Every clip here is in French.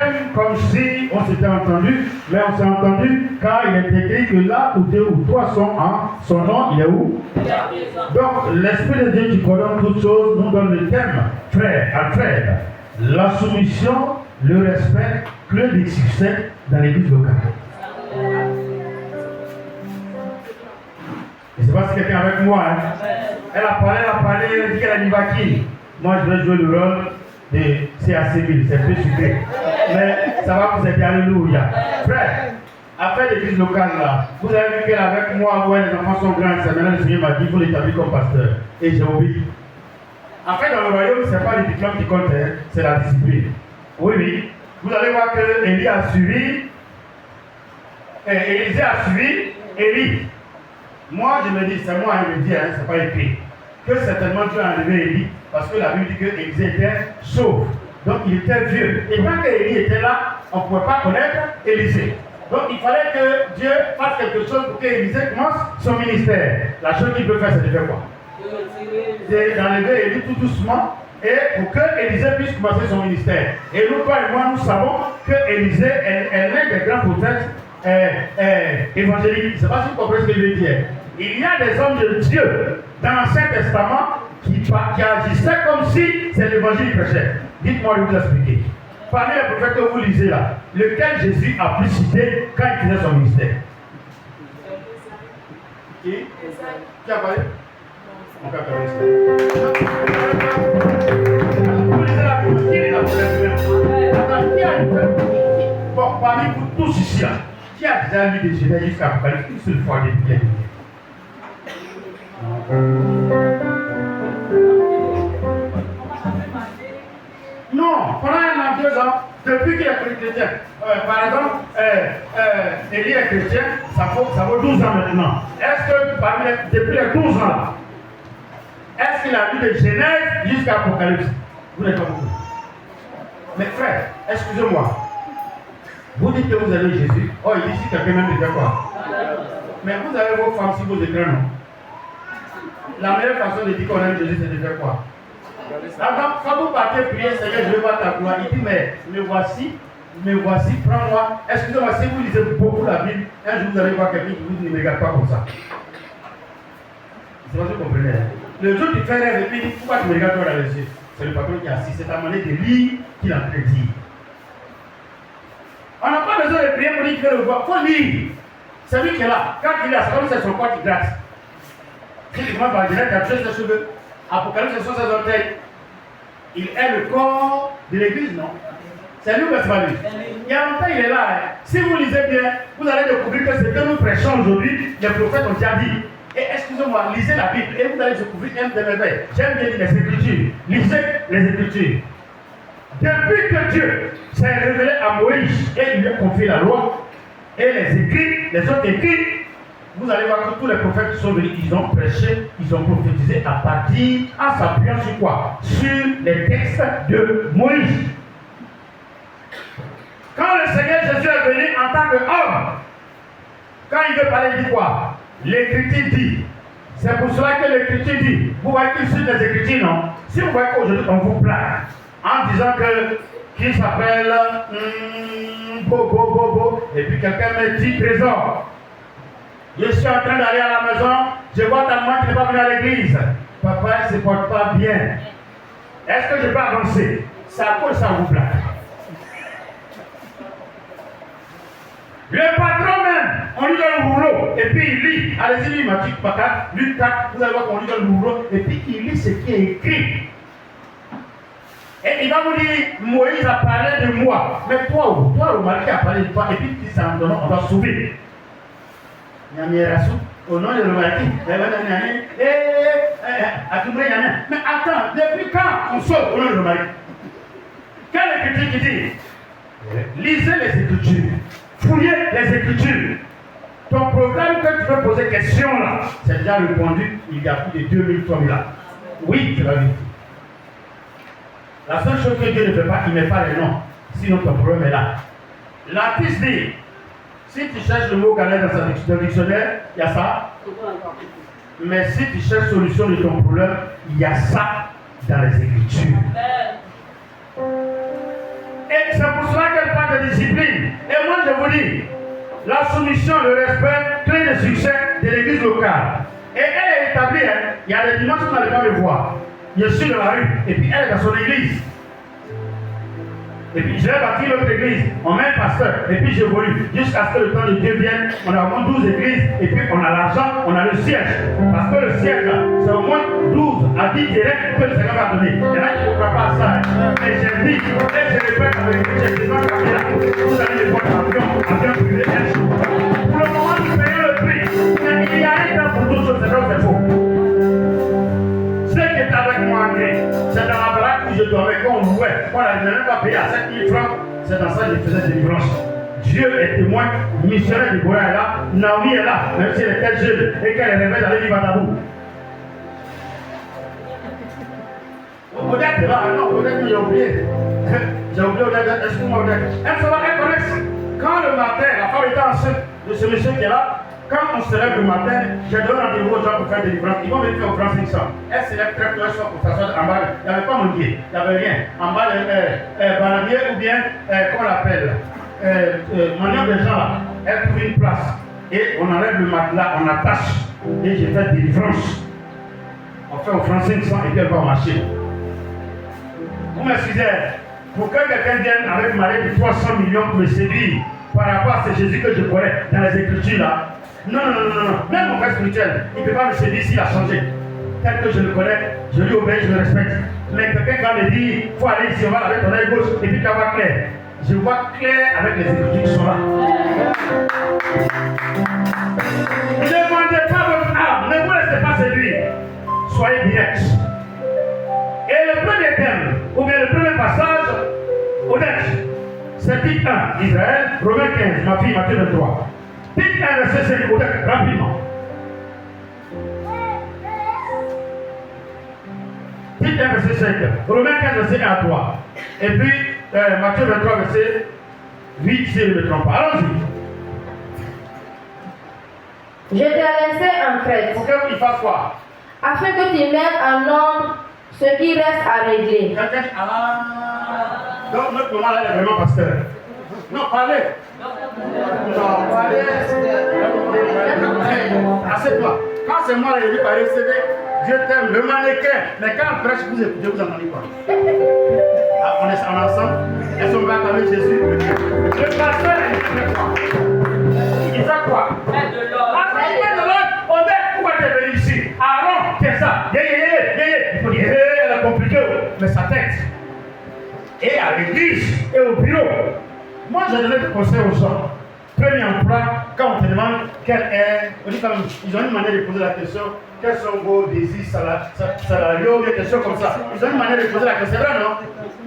Comme si on s'était entendu, mais on s'est entendu car il est écrit que là où 2 ou 3 sont en son nom, il est où? Donc l'Esprit de Dieu qui coordonne toutes choses nous donne le thème, frère, Alfred, la soumission, le respect, clé du succès dans l'église locale. Je ne sais pas si quelqu'un est avec moi. Hein? Elle a parlé, elle a dit qu'elle a dit qui? Moi je vais jouer le rôle de CAC 1000, c'est peu sucré. Mais ça va vous aider, alléluia. Frère, après l'église locale là, vous avez vu qu'elle avec moi, ouais, les enfants sont grands, c'est maintenant le Seigneur m'a dit, il faut l'établir comme pasteur. Et j'ai obéi. En fait, dans le royaume, ce n'est pas le diplôme qui compte, hein, c'est la discipline. Oui, oui. Vous allez voir que Élie a suivi, Élisée a suivi Élie. Moi, je me dis, c'est moi qui me dis, hein, c'est pas écrit. Que certainement Dieu a enlevé Élie, parce que la Bible dit que Élisée était sauve. Donc il était vieux. Et tant qu'Élie était là, on ne pouvait pas connaître Élisée. Donc il fallait que Dieu fasse quelque chose pour qu'Élisée commence son ministère. La chose qu'il peut faire, c'est de faire quoi? C'est d'enlever Élie tout doucement et pour que Élisée puisse commencer son ministère. Et nous, toi et moi, nous savons que Élisée, elle est des grands prophètes évangéliques. Je ne sais pas si vous comprenez ce que je veux dire. Il y a des hommes de Dieu dans l'Ancien Testament qui agissaient comme si c'est l'évangile qui prêchait. Dites-moi, je vais vous expliquer. Parmi les prophètes que vous lisez là, lequel Jésus a plus cité quand il faisait son ministère? Qui a parlé? Mon père a vous lisez la Bible, qui est la première? Bon, parmi vous tous ici là, qui a déjà lu des Genèse jusqu'à Apocalypse une seule fois depuis? Non, pendant 1 an, 2 ans, depuis qu'il est chrétien. Par exemple, Élie est chrétien, ça vaut 12 ans maintenant. Est-ce que depuis les 12 ans là, est-ce qu'il a lu de Genèse jusqu'à Apocalypse? Vous n'êtes pas beaucoup. Mais frère, excusez-moi. Vous dites que vous avez Jésus. Oh, il dit si quelqu'un même de faire quoi? Mais vous avez vos femmes sur vos écrans, non? La meilleure façon de dire qu'on aime Jésus, c'est de faire quoi? Alors, quand vous partez prier, Seigneur, je vais voir ta gloire. Il dit, mais me voici, prends-moi. Excusez-moi, si vous lisez beaucoup la Bible, un jour vous allez voir quelqu'un qui vous dit, ne me regarde pas comme ça. C'est pas ce que vous comprenez. Le jour tu fais rêve et puis il dit, pourquoi tu me regardes dans les yeux? C'est le patron qui est assis, c'est ta manière de lire qu'il a prédit. On n'a pas besoin de prier pour dire qu'il veut le voir. Il faut lire. C'est lui qui est là. Quand il est là, c'est comme si c'est son corps qui gratte. Si tu commences par Genèse, tu as touché ses cheveux. Apocalypse, ce sont ses orteils. Il est le corps de l'église, non? C'est lui ou c'est pas lui? Il y a longtemps, il est là. Hein. Si vous lisez bien, vous allez découvrir que ce que nous prêchons aujourd'hui, les prophètes ont déjà dit. Et excusez-moi, lisez la Bible et vous allez découvrir un des merveilles. J'aime bien lire les Écritures. Lisez les Écritures. Depuis que Dieu s'est révélé à Moïse et il lui a confié la loi et les écrits, les autres écrits, vous allez voir que tous les prophètes qui sont venus, ils ont prêché, ils ont prophétisé en s'appuyant sur quoi? Sur les textes de Moïse. Quand le Seigneur Jésus est venu en tant qu'homme, quand il veut parler, il dit quoi? L'Écriture dit. C'est pour cela que l'Écriture dit. Vous voyez qu'il suit les Écritures, non? Si vous voyez qu'aujourd'hui on vous plaint en disant que qui s'appelle Bobo, et puis quelqu'un me dit trésor. Je suis en train d'aller à la maison, je vois ta maman qui n'est pas venue à l'église. Papa, elle ne se porte pas bien. Est-ce que je peux avancer? C'est à cause ça vous plaît. Le patron même, on lui donne le rouleau, et puis il lit. Allez-y, lui, Matthieu 4, Luc 4, vous allez voir qu'on lui donne le rouleau, et puis il lit ce qui est écrit. Et il va vous dire, Moïse a parlé de moi. Mais toi, le mari qui a parlé de toi, et puis il dit, ça en donnant, on va sauver. Au nom de l'Omaraki, mais attends, depuis quand on sauve au nom de l'Omaraki? Quelle écriture qui dit? Lisez les Écritures, fouillez les Écritures. Ton programme que tu veux poser question là, c'est déjà répondu il y a plus de 2000-3000 ans. Oui, c'est la vérité. La seule chose que Dieu ne fait pas, il ne met pas les noms. Sinon ton problème est là. L'artiste dit, si tu cherches le mot galère dans le dictionnaire, il y a ça. Mais si tu cherches solution de ton problème, il y a ça dans les Écritures. Et c'est pour cela que la soumission, le respect, clé de succès de l'église locale. Et elle est établie, hein. Il y a des dimanches où on n'allait pas me voir. Je suis dans la rue, et puis elle est dans son église. Et puis j'ai bâti l'autre église, on met un pasteur, et puis j'évolue. Jusqu'à ce que le temps de Dieu vienne, on a au moins 12 églises, et puis on a l'argent, on a le siège. Parce que le siège, là, c'est au moins 12 à 10 directs que le Seigneur va donner. Il y en a qui ne croient pas à ça. Mais j'ai dit, et je répète avec les gens qui là, vous allez les voir en avion privé, un jour. Pour le moment, nous payons le prix. Mais il y a un temps pour toutes choses, c'est vrai ou c'est faux. Ce qui est avec moi, c'est dans la baraque où je dormais, quand on louait, on n'avait même pas payé à 7 000 francs. C'est dans ça que je faisais délivrance. Dieu est témoin, missionnaire de Boya est là, Naomi est là, même si elle était jeune et qu'elle rêvait d'aller vivre à Dabou. Odette est là, non, Odette, j'ai oublié. J'ai oublié Odette, excuse-moi Odette. Elle connaît. Quand le matin, la femme était enceinte de ce monsieur qui est là, quand on se lève le matin, j'ai donné rendez-vous aux gens pour faire des livrances. Ils vont venir faire au France 500. Elle se lève très tôt, elle sort pour s'asseoir en bas. Il n'y avait pas mon guide, il n'y avait rien. En bas, bananier ou bien, comment on l'appelle, manière des gens là. Elle trouve une place. Et on enlève le matelas, on attache. Et j'ai fait des livrances. On fait au France 500 et puis elle va au marché. Vous m'excusez, pour que quelqu'un vienne avec une mariée de 300 millions pour me séduire par rapport à ce Jésus que je connais dans les Écritures là. Non. Même mon frère spirituel, il ne peut pas me séduire s'il a changé. Tel que je le connais, je lui obéis, je le respecte. Mais quelqu'un va me dire, il faut aller ici, on va avec ton œil gauche, et puis tu vois clair. Je vois clair avec les Écritures qui sont là. Ne demandez pas votre âme, ne vous laissez pas séduire. Soyez direct. Et le premier thème, ou bien le premier passage, honnête, c'est Tite 1, Israël, Romains 15, ma fille, Matthieu 23. Tite 1, verset 5, honnête, rapidement. Tite 1, verset 5, Romains 15, verset 1 à 3. Et puis, Matthieu 23, verset 8, si je ne me trompe pas. Allons-y. Je t'ai laissé en Crète. Pour qu'il fasse quoi? Afin que tu mettes en ordre ce qui reste à régler. Donc notre moment là il est vraiment pasteur. Non, parlez. Non, parlez. Assieds-toi. Quand c'est moi là, je dis par CV, Dieu t'aime, le mannequin. Mais quand on prêche, vous écoutez, vous entendez quoi? Ah, on est ensemble. Est-ce qu'on va acclamer Jésus? Le pasteur, il fait quoi? De l'ordre. On dit, pourquoi tu es venu ici? Aaron, c'est ça. Il faut dire, elle est compliquée, mais sa tête. Et à l'église, et au bureau. Moi, j'ai donné des conseils aux gens. Premier emploi, quand on te demande quel est, on dit comme, ils ont une manière de poser la question, quels sont vos désirs salariaux, des questions comme ça. Ils ont une manière de poser la question, c'est vrai, non?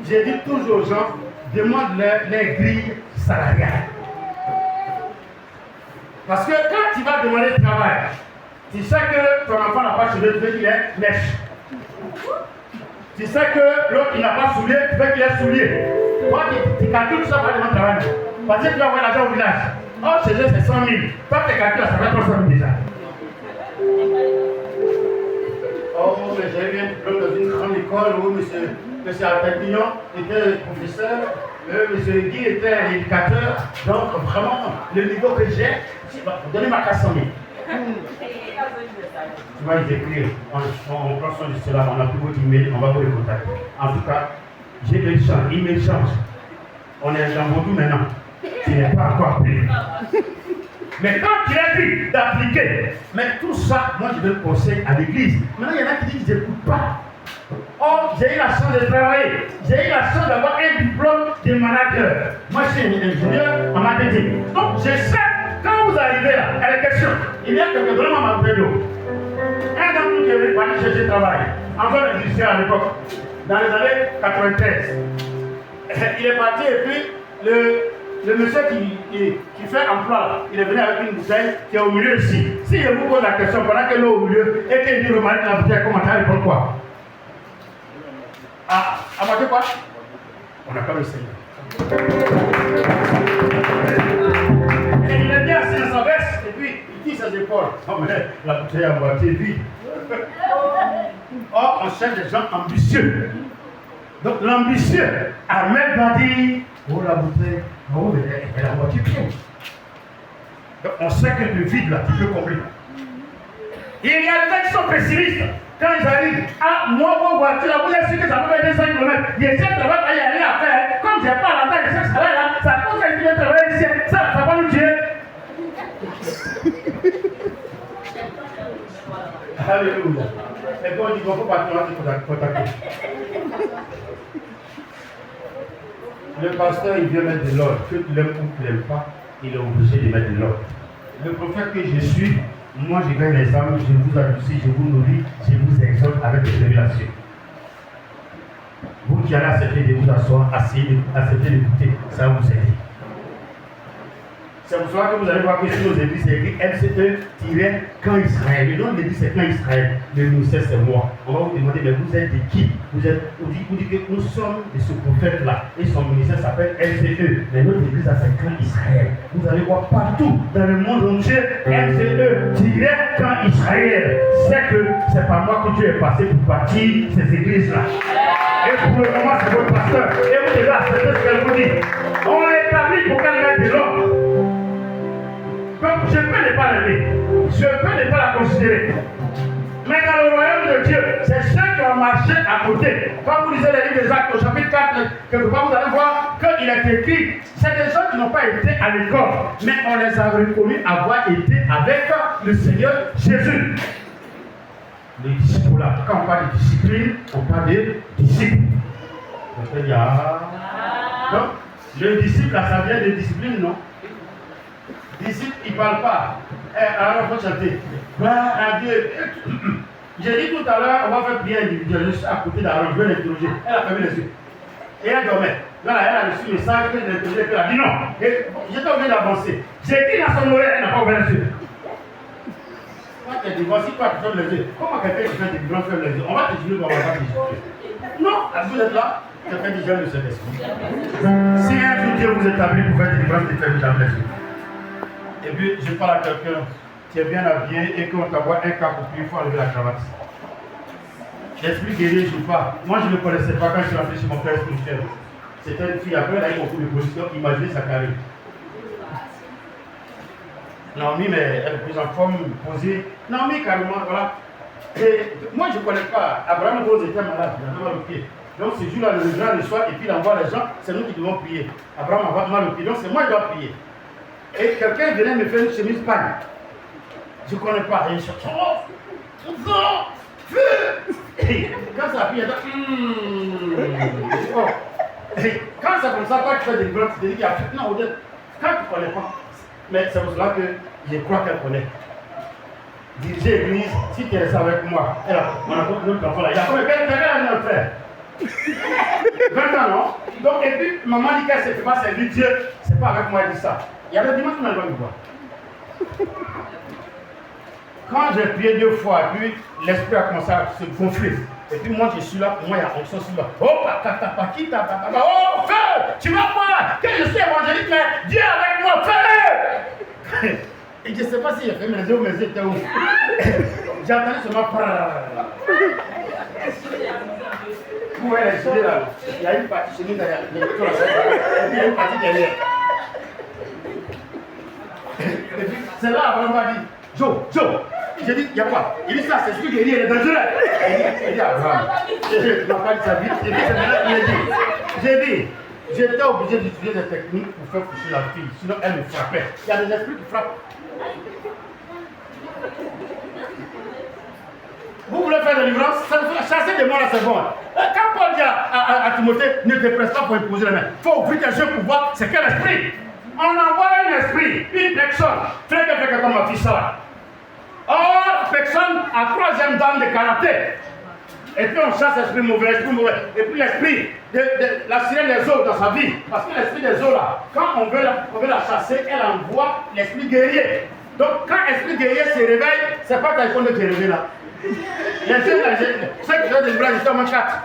J'ai dit toujours aux gens, demande-leur les grilles salariales. Parce que quand tu vas demander du travail, tu sais que ton enfant n'a pas soulier, tu veux qu'il ait lèche. Tu sais que l'autre il n'a pas soulier, tu veux qu'il ait soulier. Toi, tu calcules tout ça pour aller demander travail. Parce que tu vas avoir l'argent au village. Oh, chez eux, c'est 100 000. Toi, tu calcules, ça fait 300 000 déjà. Oh, mais j'ai eu un diplôme dans une grande école où monsieur Alpetillon était professeur, monsieur Guy était éducateur. Donc, vraiment, le niveau que j'ai, donnez-moi 400 000. Tu vas les écrire, on prend soin de cela, on a plus votre email, on va vous les contacter. En tout cas, j'ai le change, email change. On est dans mon tout maintenant. Tu n'es pas encore appelé. Mais quand tu as dit d'appliquer, mais tout ça, moi je donne conseil à l'église. Maintenant, il y en a qui disent, je n'écoute pas. Oh, j'ai eu la chance de travailler. J'ai eu la chance d'avoir un diplôme de manager. Moi, je suis ingénieur en marketing. Donc, je sais, quand vous arrivez là, à la question, il y a quelqu'un vraiment m'a fait l'eau. Un d'entre nous qui est parti chercher du travail, en zone industrielle à l'époque, dans les années 93. Il est parti et puis le monsieur qui fait emploi, il est venu avec une bouteille qui est au milieu ici. Si je vous pose la question pendant qu'elle est au milieu et qu'il dit remarque la bouteille, comment tu réponds quoi? Ah, à moitié quoi? On n'a pas le Seigneur. Et il est bien assis dans sa veste et puis il tire ses épaules. Oh mais la bouteille est à moitié vide. Or, on cherche des gens ambitieux. Donc l'ambitieux, Ahmed va dire, oh la bouteille, oh elle est à moitié pleine. Donc on sait que le vide là, tu peux combler. Il y a des gens qui sont pessimistes. Quand ils arrivent, ah, moi, mon voiture, là, vous êtes sûr que ça peut faire 200 km. Il y a 7 km, il n'y a rien à faire. Comme j'ai pas la taille de ce salaire là, ça cause que tu viens travailler ici. Ça va nous tuer. Alléluia. Et puis on dit qu'on ne peut pas contacter. Le pasteur, il vient mettre de l'ordre. Que tu l'aimes ou tu ne l'aimes pas, il est obligé de mettre de l'ordre. Le prophète que je suis, moi je gagne les âmes, je vous adoucis, je vous nourris, je vous exhorte avec des révélations. Vous qui allez accepter de vous asseoir, accepter d'écouter, ça va vous aider. C'est pour cela que vous allez voir que sur nos églises, c'est écrit MCE-Camp Israël. Le nom de l'église, c'est Camp Israël. Le ministère, c'est moi. On va vous demander, mais vous êtes de qui? On dit que nous sommes de ce prophète-là. Et son ministère s'appelle MCE. Mais notre église, c'est Camp Israël. Vous allez voir partout dans le monde entier, MCE-Camp Israël. C'est que c'est par moi que Dieu est passé pour bâtir ces églises-là. Et pour le moment, c'est votre pasteur. Et vous devez accepter ce qu'elle vous dit. On l'a établi pour qu'elle mette de l'ordre. Donc, je peux ne pas l'aimer, je peux ne pas la considérer. Mais dans le royaume de Dieu, c'est ceux qui ont marché à côté. Quand vous lisez les livres des Actes au chapitre 4, quelque part, vous allez voir qu'il est écrit, c'est des gens qui n'ont pas été à l'école, mais on les a reconnus avoir été avec le Seigneur Jésus. Les disciples là, quand on parle de discipline, on parle de disciples. Donc, le disciple là, ça vient de discipline, non? Disciple, il ne parle pas. Alors, il faut chanter. Gloire à Dieu. J'ai dit tout à l'heure, on va faire prière individuelle juste à côté d'Aaron. Je vais l'interroger. Elle a fermé les yeux. Et elle dormait. Là, elle a reçu le message que je l'ai interrogé. Elle a dit non. J'étais obligé d'avancer. J'ai dit dans son oreille, elle n'a pas ouvert les yeux. Quand tu es devant, si toi tu fermes les yeux, comment quelqu'un qui fait des grands ferme les yeux? On va te juger, on va pas te juger. Non, vous êtes là, quelqu'un dit jeune de cet esprit. Si un jour Dieu vous établit pour faire des délivrances, ne fermez jamais les yeux. Et puis, je parle à quelqu'un qui est bien habillé et qu'on t'envoie un cap il faut enlever la cravate. L'esprit guerrier ne joue pas. Moi, je ne le connaissais pas quand je suis rentré chez mon père spirituel. C'était une fille, après, elle a eu beaucoup de position. Imaginez sa carrière. Naomi, mais elle est plus en forme, posée. Naomi, carrément, voilà. Et moi, je ne connais pas. Abraham Rose était malade, il avait mal au pied. Donc, ce jour-là, le grand le soir, et puis il envoie les gens, c'est nous qui devons prier. Abraham a mal au pied, donc c'est moi qui dois prier. Et quelqu'un venait me faire une chemise pagne. Je ne connais pas. Et je cherche. Oh, feu. Et quand ça a pris, il dit, oh. Et quand c'est comme ça, quand tu fais des grands, tu te dis qu'il y a tout. Non, quand tu ne connais pas. Mais c'est pour cela que je crois qu'elle connaît. Diriger l'église, si tu es resté avec moi, elle a un autre enfant là. Il y a combien d'années à faire? 20 ans, non? Donc, et puis, maman dit qu'elle ne s'est pas servir Dieu. C'est pas avec moi, elle dit ça. Il y a le dimanche qu'on a le droit de voir. Quand j'ai prié 2 fois, puis l'esprit a commencé à se gonfler. Et puis moi je suis là, pour moi il y a onction sur moi. Oh, oh, feu! Tu vas voir que je suis évangélique, mais Dieu est avec moi, feu! Et je ne sais pas si j'ai fait mes yeux ou mes yeux étaient où. J'ai entendu seulement. Où est les gilets là? Il y a une partie chez nous derrière. Et puis il y a une partie derrière. C'est là, Abraham m'a dit, Joe, j'ai dit, il y a quoi? Il dit ça, c'est ce qu'il dit, il est dangereux. Il dit, Abraham, il m'a pas dit sa vie, j'ai dit, c'est maintenant qu'il dit. J'ai dit, j'étais obligé d'utiliser des techniques pour faire coucher la fille, sinon elle me frappait. Il y a des esprits qui frappent. Vous voulez faire de délivrance? Chasser des morts là, c'est bon. Quand Paul dit à Timothée, ne te presse pas pour imposer la main. Il faut ouvrir tes yeux pour voir c'est quel esprit. On envoie un esprit, une personne, très comme ma fille ça. Or, personne à 3e dan de karaté. Et puis on chasse l'esprit mauvais, et puis l'esprit de la sirène des eaux dans sa vie. Parce que l'esprit des eaux là, quand on veut la chasser, elle envoie l'esprit guerrier. Donc quand l'esprit guerrier se réveille, c'est pas Taekwondo qui est réveillé là. Les jeunes, ceux qui ont des bras, ils sont en 4.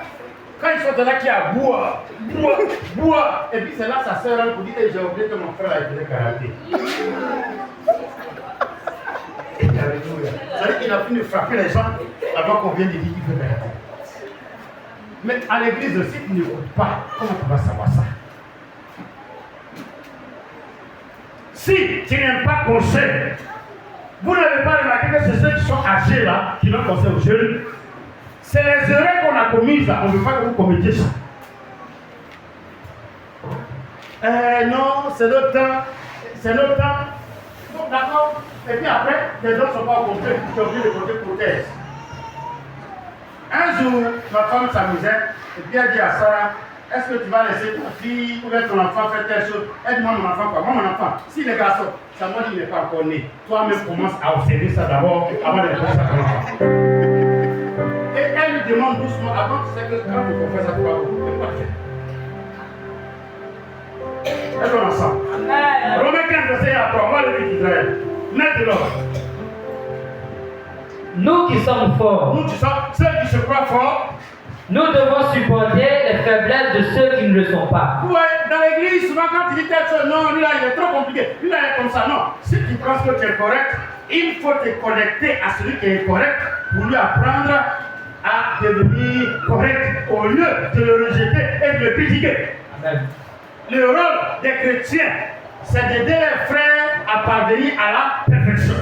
Quand ils sont là, qui a boire. Et puis c'est là sa sœur pour dire j'ai oublié que mon frère a été karaté. C'est-à-dire qu'il a fini de frapper les gens avant qu'on vienne de dire qu'il fait karaté. Mais à l'église aussi, tu n'écoutes pas. Comment tu vas savoir ça? Si tu n'aimes pas conseil, vous n'avez pas remarqué que c'est ceux qui sont âgés là qui donnent conseil aux jeunes. C'est les erreurs qu'on a commises là, on ne veut pas que vous commettiez ça. Non, c'est notre temps. C'est notre temps. Donc d'accord. Et puis après, les autres ne sont pas au complet, tu es obligé de compter prothèse. Un jour, ma femme s'amusait, et puis elle dit à Sarah, est-ce que tu vas laisser ta fille ou bien ton enfant faire telle chose? Elle dit, moi mon enfant quoi? Moi mon enfant, si les garçons, ça m'a dit il n'est pas encore né. Toi-même commence à observer ça d'abord avant de faire ça ton enfant. Et elle lui demande doucement, avant tu sais que quand tu confesses ça, tu vas pourquoi tu fais? Est-ce qu'on ensemble? Romains 15, verset 3, on va le dire d'Israël. Maintenant, nous qui sommes forts, nous qui sommes ceux qui se croient forts, nous devons supporter les faiblesses de ceux qui ne le sont pas. Ouais, dans l'église, souvent quand tu dis telle chose, non, lui là il est trop compliqué, lui là il est comme ça, non. Si tu penses que tu es correct, il faut te connecter à celui qui est correct pour lui apprendre à devenir correct au lieu de le rejeter et de le critiquer. Amen. Le rôle des chrétiens, c'est d'aider les frères à parvenir à la perfection.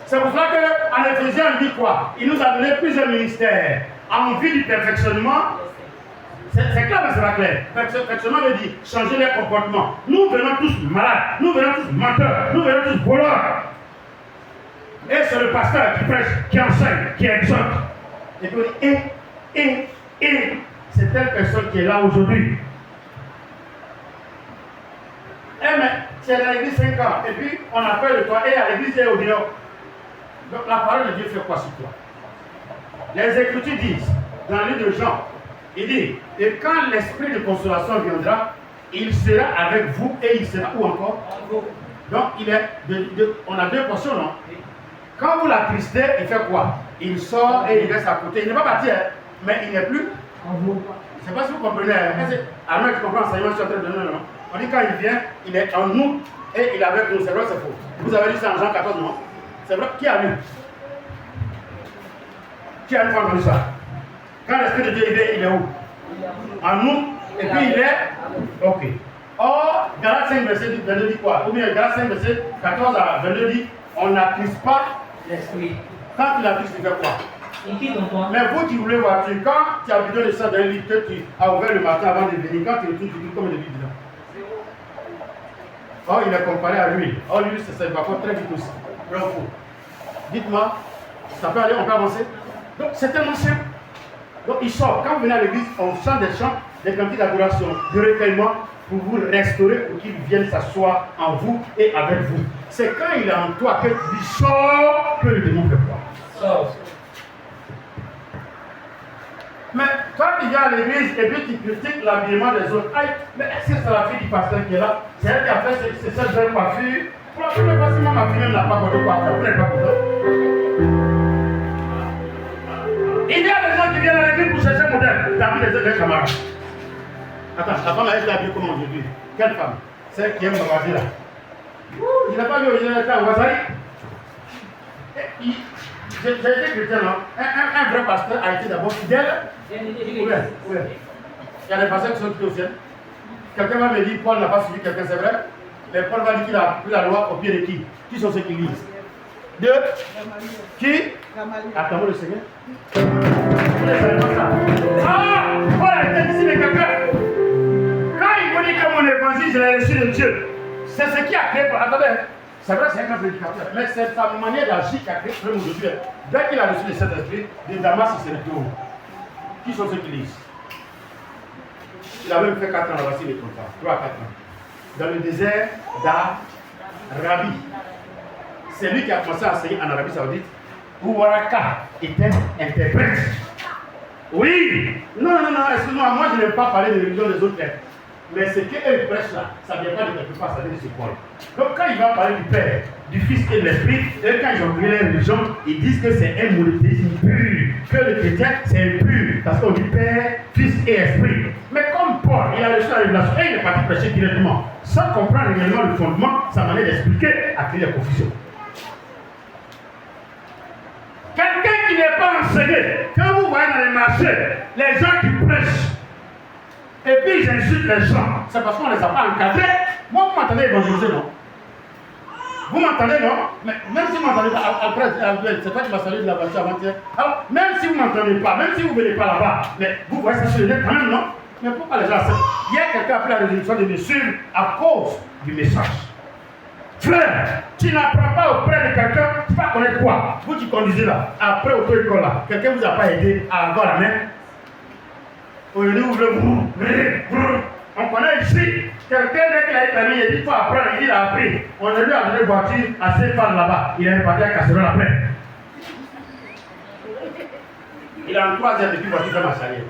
C'est pour cela qu'en Éphésiens, on dit quoi? Il nous a donné plusieurs ministères en vue du perfectionnement. C'est clair, mais c'est pas clair. Perfectionnement veut dire changer les comportements. Nous venons tous malades, nous venons tous menteurs, nous venons tous voleurs. Et c'est le pasteur qui prêche, qui enseigne, qui exhorte. Et puis on dit, c'est telle personne qui est là aujourd'hui. Eh mais, tu es à l'église 5 ans, et puis on a peur de toi, et à l'église et au dehors. Donc la parole de Dieu fait quoi sur toi? Les Écritures disent, dans le livre de Jean, il dit, et quand l'esprit de consolation viendra, il sera avec vous, et il sera où encore? Donc il est on a deux portions, non? Quand vous l'attristez, il fait quoi? Il sort et il reste à côté. Il n'est pas parti, hein, mais il n'est plus en vous. Je ne sais pas si vous comprenez. Alors tu comprends l'enseignement que je suis en train de donner, non? On dit quand il vient, il est en nous et il est avec nous. C'est vrai, c'est faux. Vous avez lu ça en Jean 14, non? C'est vrai. Qui a lu? Qui a entendu ça? Quand l'Esprit de Dieu il est où? En nous. Et puis il est. Ok. Or, Galates 5, verset 22 dit quoi? Ou bien Galates 5, verset 14 à 22 dit on n'attriste pas L'esprit. Quand tu l'attriste, tu fais quoi? Il quitte en toi. Mais vous qui voulez voiture, quand tu as besoin de ça dans un livre que tu as ouvert le matin avant de venir, quand tu retournes, tu dis comme de vie dedans. Oh, il est comparé à l'huile. Oh, l'huile, ça va pas très vite aussi. Dites-moi, ça peut aller, on peut avancer? Donc, c'est tellement simple. Donc, il sort. Quand vous venez à l'église, on chante des chants, des cantiques d'adoration, de recueillement, pour vous restaurer, pour qu'il vienne s'asseoir en vous et avec vous. C'est quand il est en toi que tu dis sors que le démon fait quoi? Sors. Mais quand tu viens à l'église et puis tu critiques l'habillement des autres, aïe, mais est-ce que c'est la fille du pasteur qui est là? C'est elle qui a fait cette belle coiffure. Pour la première fois, si ma fille même n'a pas porté coiffure, vous n'êtes pas content. Il y a des gens qui viennent à l'église pour chercher un modèle. T'as vu des camarades. Attends, la femme elle est habillée comment aujourd'hui? Quelle femme? Celle qui aime Babadi là. Je n'ai pas vu original en Wazari. J'ai été chrétien, non? Un vrai pasteur a été d'abord fidèle. Oui. Il y a des pasteurs qui sont tout au ciel. Quelqu'un va me dire Paul n'a pas suivi quelqu'un, c'est vrai? Mais Paul va dire qu'il a pris la loi au pied de qui? Qui sont ceux qui lisent? De qui? Attends, le Seigneur. Ah! Paul a été ici de quelqu'un. Quand il me dit que mon évangile, je l'ai reçu de Dieu, c'est ce qui a créé. Attendez, c'est vrai, c'est un grand prédicateur, mais c'est sa manière d'agir qui a créé le problème aujourd'hui. Dès qu'il a reçu le Saint-Esprit, de Damas, il s'est retourné. Qui sont ceux qui lisent? Il a même fait 4 ans là-bas, il est content. 3 à 4 ans. Dans le désert d'Arabie. C'est lui qui a commencé à enseigner en Arabie Saoudite, où Waraka était interprète. Oui! Non, excuse-moi, moi je n'aime pas parler de religion des autres. Mais ce qu'eux prêchent là, ça ne vient pas de quelque part, ça vient de ce point. Donc quand il va parler du Père, du Fils et de l'Esprit, et quand ils ont créé les religions, ils disent que c'est un monothéisme pur, que le chrétien c'est pur, parce qu'on dit Père, Fils et Esprit. Mais comme Paul, il a reçu la révélation et il est parti prêcher directement, sans comprendre réellement le fondement, sa manière d'expliquer a créé la confusion. Quelqu'un qui n'est pas enseigné, quand vous voyez dans les marchés, les gens qui prêchent, et puis ils insultent les gens, c'est parce qu'on ne les a pas encadrés. Moi, m'entendez évangéliser, non? Vous m'entendez, non? Mais même si vous m'entendez pas, après, c'est toi qui m'as salué de la voiture avant-hier. Alors, même si vous ne m'entendez pas, même si vous ne venez pas là-bas, mais vous voyez ça sur le net quand même, non? Mais pourquoi les gens acceptent? Hier, quelqu'un a pris la résolution de me suivre à cause du message. Frère, tu n'apprends pas auprès de quelqu'un, tu ne vas pas connaître quoi? Vous qui conduisez là, après auto-école là, quelqu'un ne vous a pas aidé à avoir la main. Aujourd'hui, vous voulez on connaît ici, quelqu'un dès qu'il a été permis, il dit qu'il faut apprendre, il a appris. On a lui a donné une voiture à 5 femmes là-bas, il est reparti à casserole après. Il a en 3e depuis voiture dans ma charrière.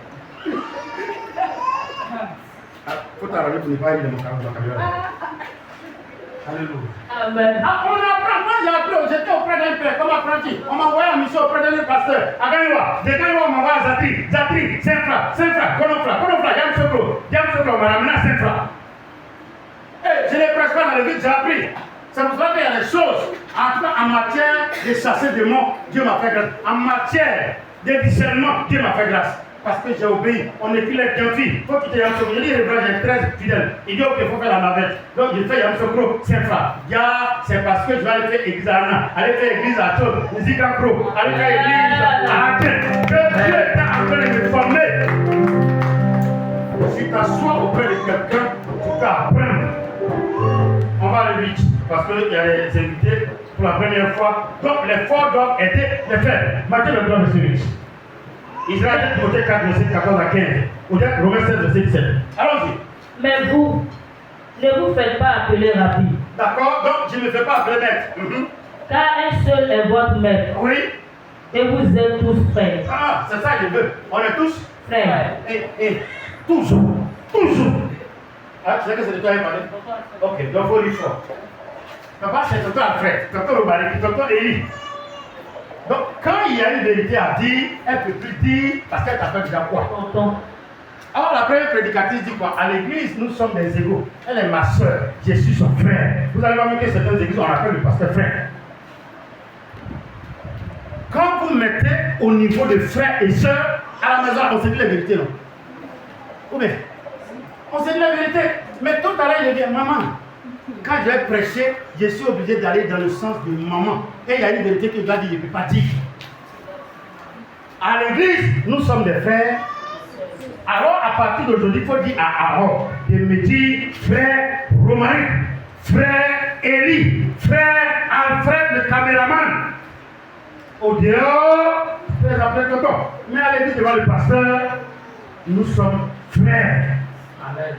Faut t'arranger pour ne pas aller dans mon camion. Alléluia. Amen. Ah, on apprend. Moi j'ai appris, j'étais auprès d'un père comme apprenti. On m'a envoyé en mission auprès d'un pasteur. À Gaïwa. De Gaïwa, on m'a envoyé à Zatri. Zatri, 5 francs, Konofra, Yam Sokro, on m'a ramené à 5 francs. Je n'ai presque pas dans le vide, j'ai appris. C'est pour ça qu'il y a des choses. En tout cas, en matière de chasser des démons, Dieu m'a fait grâce. En matière de discernement, Dieu m'a fait grâce. Parce que j'ai obéi. On écrit les deux filles. Il faut quitter Yam Sokro. Je dis, j'ai 13 fidèles. Il dit, ok, il faut faire la navette. Donc, j'ai fait Yam Sokro, 5 francs. C'est parce que je vais aller faire église à Anna, aller faire église à Tchol, Zika Pro, aller faire église à Athènes. Que Dieu est en train de me former. Si tu t'assois auprès de quelqu'un, tu peux apprendre. On va aller vite. Parce qu'il y a des invités pour la première fois. Donc, les forts doivent aider les frères. Matthieu le droit de celui. Israël, Timothée 4, verset 14 à 15. Ou bien Romains 16, verset 17. Allons-y. Mais vous, ne vous faites pas appeler rabbi. D'accord, donc je ne me fais pas appeler maître. Car un seul est votre maître. Oui. Et vous êtes tous frères. Ah, c'est ça que je veux. On est tous Frères. Et toujours. Ah, tu sais que c'est de toi qui parle? Ok, donc il faut lire fort. Papa, c'est tonton Alfred, tonton Robarek, tonton Élie. Donc, quand il y a une vérité à dire, elle ne peut plus dire parce qu'elle t'appelle déjà quoi? Tonton. Alors, la première prédicatrice dit quoi? À l'église, nous sommes des égaux. Elle est ma soeur, je suis son frère. Vous allez voir que certaines églises, on appelle le pasteur frère. Quand vous mettez au niveau de frères et sœurs, à la maison, on se dit la vérité, non? Ou bien, on se dit la vérité. Mais tout à l'heure, il dit, maman, quand je vais prêcher, je suis obligé d'aller dans le sens de maman. Et il y a une vérité que je dois dire, je ne peux pas dire. À l'église, nous sommes des frères. Alors, à partir d'aujourd'hui, il faut dire à Aaron de me dire frère Romaric, frère Élie, frère Alfred le caméraman. Au dehors, frère après tonton. Mais à l'église devant le pasteur, nous sommes frères. Amen.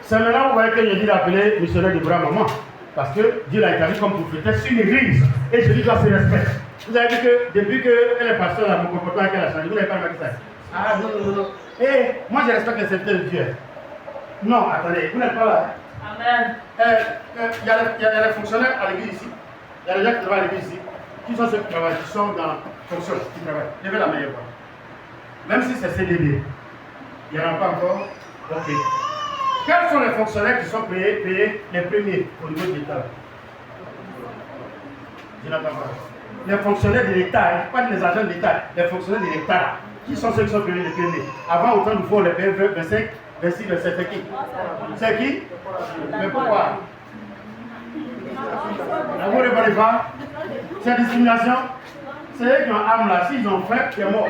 C'est maintenant vous voyez que je dis d'appeler missionnaire de bras maman. Parce que Dieu l'a établi comme prophétesse sur l'église. Et je lui dois ce respect. Vous avez vu que depuis qu'elle est pasteur, mon comportement avec elle a changé. Vous n'avez pas remarqué ça? Ah non. Et moi je respecte les serviteurs de Dieu. Non, attendez, vous n'êtes pas là. Amen. Il y a les fonctionnaires à l'église ici. Il y a les gens qui travaillent à l'église ici. Qui sont ceux qui travaillent, qui sont dans la fonction, qui travaillent. Levez la main, même si c'est CDD. Il n'y en a pas encore. Ok. Quels sont les fonctionnaires qui sont payés les premiers au niveau de l'État? Je n'entends pas. Les fonctionnaires de l'État, pas les agents de l'État, les fonctionnaires de l'État. Qui sont ceux qui sont payés les premiers? Avant, autant de fois, on les payait 25, 26, 27. C'est qui? C'est qui? Mais pourquoi? Vous ne répondez pas? C'est discrimination? C'est eux qui ont âme là. S'ils ont faim, c'est mort.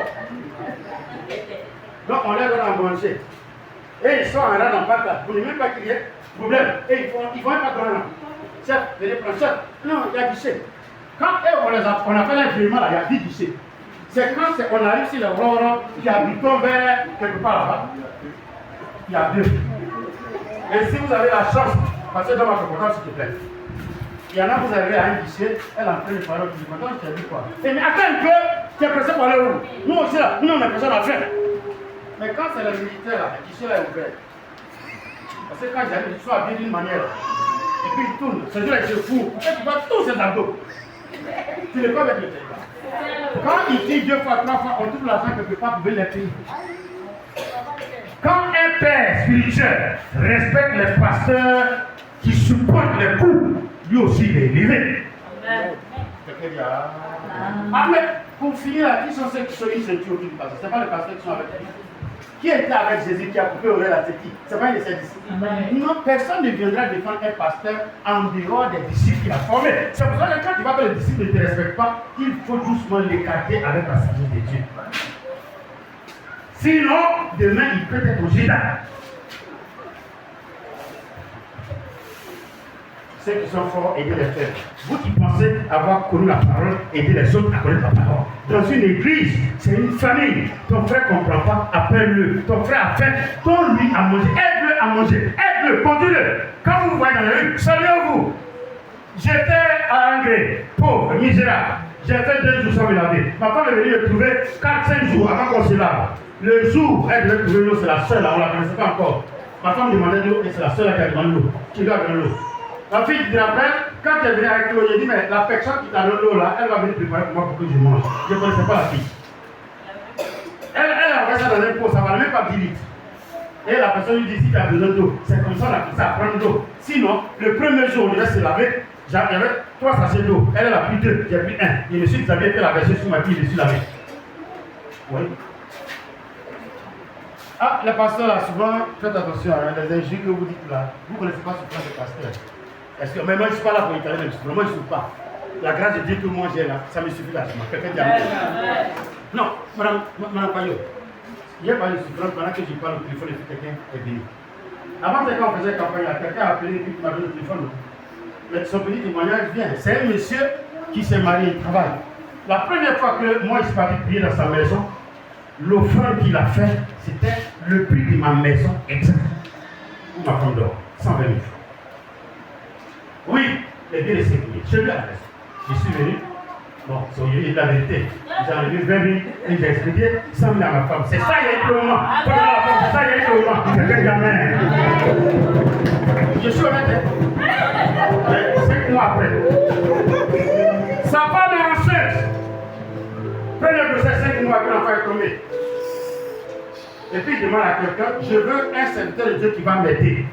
Donc, on les donne à manger. Et ils sont en rang en parc là. Vous n'avez même pas crié. Problème. Et ils vont pas prendre là. Chef, venez prendre chef. Non, il y a guichet. Quand on a fait l'infirmement là, il y a 10 guichets. C'est quand on arrive sur le rond, il y a du ton vert quelque part là-bas. Il y a 2. Et si vous avez la chance, parce que dans ma compétence, s'il te plaît, il y en a, vous arrivez à un guichet, elle est en train de parler, vous dites, maintenant, tu as dit quoi? Et mais attends un peu, tu es pressé pour aller où? Nous aussi là, nous on est pressé à la fin. Mais quand c'est le militaire là, le guichet là est ouvert. Parce que quand j'arrive, je suis habillé d'une manière. Et puis il tourne, ce jour-là, il se fout. Et tu vois tous ces abdos. Tu ne peux pas mettre le téléphone. Quand il dit 2 fois, 3 fois, on trouve l'argent quelque part pour les payer. Quand un père spirituel respecte les pasteurs qui supportent les coups, lui aussi il est élevé. Ah mais pour finir là, qui sont ceux qui sont une ceinture autour du pasteur? Ce n'est pas les pasteurs qui sont avec lui. Qui était avec Jésus qui a coupé l'oreille à qui? C'est pas un de ses disciples. Non, personne ne viendra défendre un pasteur en dehors des disciples qu'il a formés. C'est pour ça que quand tu vois que le disciple ne te respecte pas, il faut doucement l'écarter avec la sagesse de Dieu. Sinon, demain, il peut être au Judas. Ceux qui sont forts, aidez les frères. Vous qui pensez avoir connu la parole, aidez les autres à connaître la parole. Dans une église, c'est une famille. Ton frère ne comprend pas, appelle-le. Ton frère a faim, donne-lui à manger. Aide-le à manger. Aide-le, conduis-le. Quand vous vous voyez dans la rue, saluez-vous. J'étais à Angré, pauvre, misérable. J'ai fait 2 jours sans me laver. Ma femme est venue me trouver 4-5 jours avant qu'on se lave. Le jour où elle devait trouver l'eau, c'est la seule, on ne la connaissait pas encore. Ma femme demandait de l'eau et c'est la seule qui a demandé l'eau. Tu dois donner l'eau. Ma fille dit après, quand elle est venue avec l'eau, j'ai dit, mais la personne qui t'a donné l'eau là, elle va venir préparer pour moi pour que je mange. Je ne connaissais pas la fille. Elle a fait ça dans un pot, ça ne valait même pas 10 litres. Et la personne lui dit, si tu as besoin d'eau, c'est comme ça là, ça prend de l'eau. Sinon, le premier jour, on devait se laver, j'avais 3 sachets d'eau. Elle a pris 2, j'ai pris 1. Et monsieur Xavier était la versée sur ma fille, je suis lavé. Oui. Ah, les pasteurs là, souvent, faites attention à les injures que vous dites là. Vous ne connaissez pas souvent les pasteurs. Est-ce que, mais moi je ne suis pas là pour étaler les souffrances, moi je ne suis pas. La grâce de Dieu que moi j'ai là, ça me suffit largement. Quelqu'un dit amen. Non, madame Payot, il n'y a pas de souffrance pendant que je parle au téléphone et que quelqu'un est venu. Avant, quand on faisait campagne, quelqu'un a appelé et puis il m'a donné le téléphone. Mais son petit témoignage vient. C'est un monsieur qui s'est marié, il travaille. La première fois que moi je suis parti prier dans sa maison, l'offrande qu'il a fait, c'était le prix de ma maison exact. Où ma femme dort, 120 000 francs. Oui, les biens de sécurité. Je lui ai adressé. Je suis venu. Bon, c'est la vérité. J'ai enlevé 20 000 et j'ai expliqué 100 000 à ma femme. C'est ça, il y a un moment. C'est ça, il y a un moment. Quelqu'un jamais. Je suis honnête. 5 mois après. Sa femme est enceinte. Prenez de ces 5 mois que l'enfant est tombé. Et puis il demande à quelqu'un, je veux un serviteur de Dieu qui va m'aider.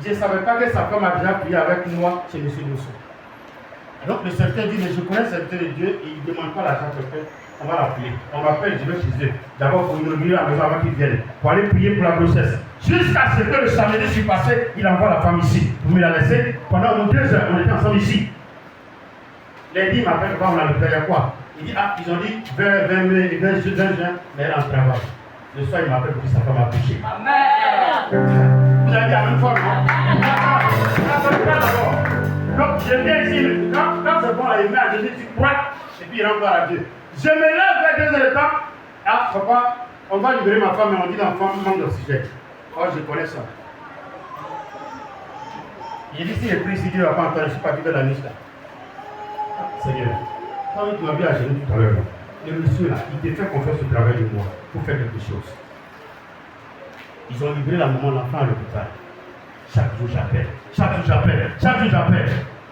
Je ne savais pas que sa femme a déjà prié avec moi chez M. Moussou. Donc le serviteur dit, mais je connais le serviteur de Dieu et il ne demande pas l'argent que fait. On va l'appeler. On m'appelle, je vais chez eux. D'abord pour inaugurer la maison avant qu'il vienne. Pour aller prier pour la grossesse. Jusqu'à ce que le samedi suis passé, il envoie la femme ici. Vous me la laissez. Pendant 2 heures, on était ensemble ici. Lundi, il m'appelle, on a le père, il y a quoi? Il dit, ah, ils ont dit 20 juin, mais elle est en travail. Le soir, il m'appelle pour que sa femme a couché. Amen. Vous avez dit la même fois, non? Donc, je viens ici, quand c'est bon, il met à Jésus, tu crois, et puis il rentre à Dieu. Je me lève vers 2 heures de temps. Ah, papa, on va libérer ma femme, mais on dit l'enfant manque d'oxygène. Oh, je connais ça. Il dit, si j'ai pris ici, Dieu ne va pas entendre, je suis parti vers la niche là. Seigneur, quand tu m'as vu à genoux tout à l'heure, le monsieur là, il te fait confiance au travail de moi pour faire quelque chose. Ils ont livré la maman, l'enfant à l'hôpital. Chaque jour j'appelle, chaque jour j'appelle, chaque jour j'appelle.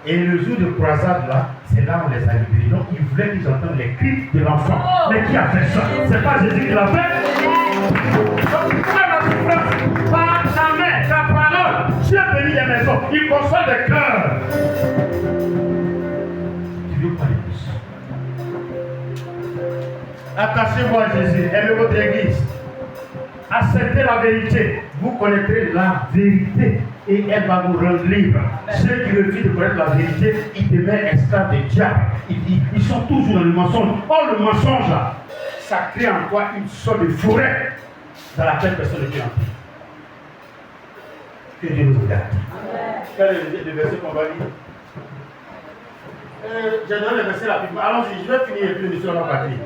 Et le jour de croisade là, c'est là où on les a libérés. Donc ils voulaient qu'ils entendent les cris de l'enfant. Mais qui a fait ça? C'est pas Jésus qui l'a fait. Donc tu prends la souffrance par ta main, ta parole. Dieu bénit les maisons, il console des cœurs. Tu veux pas les plus. Attachez-vous à Jésus, aimez votre église. Acceptez la vérité, vous connaîtrez la vérité et elle va vous rendre libre. Ceux qui refusent de connaître la vérité, ils deviennent esclaves des diables. Ils sont toujours dans le mensonge. Or, le mensonge, ça crée en toi une sorte de forêt dans laquelle personne ne peut entrer. Que Dieu nous regarde. Quel est le verset qu'on va lire? J'ai donné le verset rapidement. Allons-y, je vais finir et puis nous serons partis.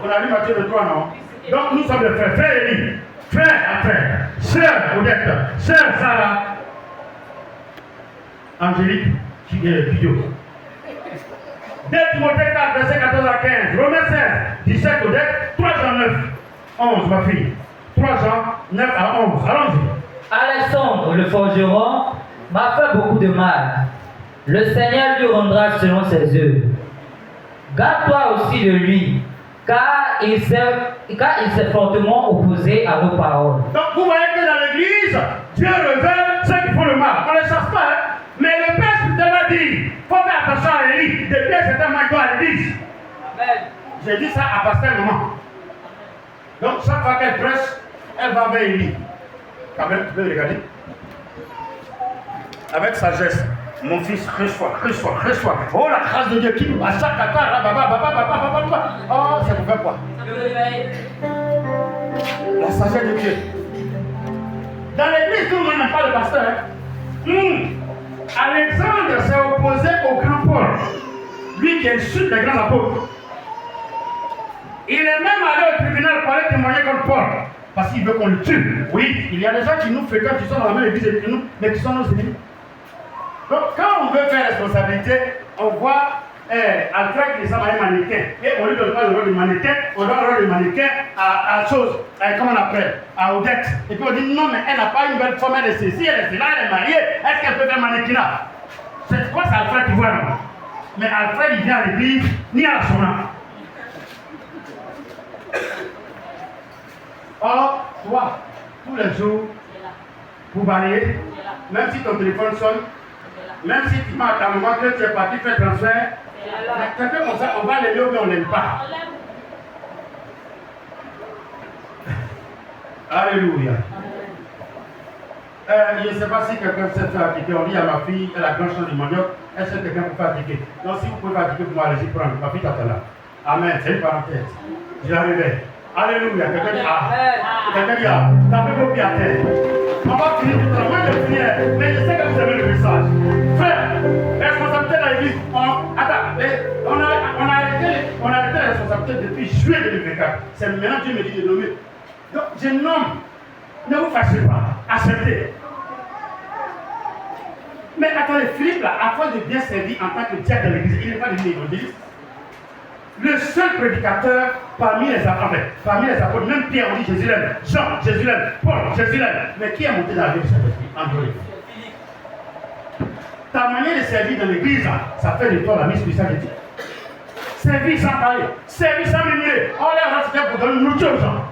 On a lu Matthieu de 3, non? Donc nous sommes des frères, frère Élie, frère à frère, sœur Odette, sœur Sarah, Angélique, Guido. 2 Timothée 4, verset 14 à 15, Romains 16, 17 Odette, 3 Jean 9, 11 ma fille, 3 Jean 9 à 11, allons-y. Alexandre le forgeron m'a fait beaucoup de mal. Le Seigneur lui rendra selon ses œuvres. Garde-toi aussi de lui, car il s'est fortement opposé à nos paroles. Donc vous voyez que dans l'église, Dieu révèle ceux qui font le mal. On ne les chasse pas, hein? Mais le Père spirituellement dit, il faut faire attention à Élie. Depuis un certain moment, il doit à l'église. J'ai dit ça à pasteur maman. Donc chaque fois qu'elle prêche, elle va vers Élie. Quand même, tu peux me regarder. Avec sagesse. Mon fils, reçois. Oh, la grâce de Dieu qui, à chaque attaque, oh, ça vous fait quoi? La sagesse de Dieu. Dans l'église, tout le monde n'aime pas le pasteur. Alexandre s'est opposé au grand Paul, lui qui insulte les grands apôtres. Il est même allé au tribunal pour aller témoigner contre Paul, parce qu'il veut qu'on le tue. Oui, il y a des gens qui nous fréquentent, qui sont dans la même église que nous, mais qui sont nos ennemis. Donc, quand on veut faire responsabilité, on voit Alfred qui ressemble à un mannequin. Et on lui donne pas le rôle de mannequin, on donne le rôle de mannequin à chose, comment on appelle, à Odette. Et puis on dit non, mais elle n'a pas une belle forme, elle est ceci, elle est là, elle est mariée. Est-ce qu'elle peut faire mannequinat? C'est quoi, c'est Alfred qui voit, non? Mais Alfred, il vient à l'église, ni à la sonate. Or, toi, tous les jours, pour balayer, même si ton téléphone sonne, même si tu marques à un moment que tu es parti faire transfert, quelqu'un comme ça, on va l'aimer ou bien on ne l'aime pas. Alléluia. Je ne sais pas si quelqu'un sait faire attiquer. On dit à ma fille, elle a grand champ de manioc. Est-ce que quelqu'un peut faire attiquer? Donc si vous pouvez faire attiquer pour moi, allez-y prendre. Ma fille t'attend là. Amen. C'est une parenthèse. J'y arrivais. Alléluia. Quelqu'un dit ah. Quelqu'un dit ah. Tapez vos pieds à terre. On va finir tout le temps. Moi je finis, mais je sais que vous avez le message. Frère, responsabilité de l'église. On a arrêté la responsabilité depuis juillet 2024. C'est maintenant que Dieu me dit de nommer. Donc je nomme. Ne vous fâchez pas. Acceptez. Mais attendez, Philippe là, à force de bien servir en tant que diacre de l'église, il n'est pas devenu évangéliste. Le seul prédicateur parmi les apôtres, même Pierre, on dit Jésus l'aime, Jean, Jésus l'aime, Paul, Jésus l'aime. Mais qui est monté dans la vie de Saint-Esprit? André. Ta manière de servir dans l'église, ça fait de toi la mise puissante de Dieu. Servir sans parler, servir sans murmurer. On les rend c'était pour donner nourriture aux gens.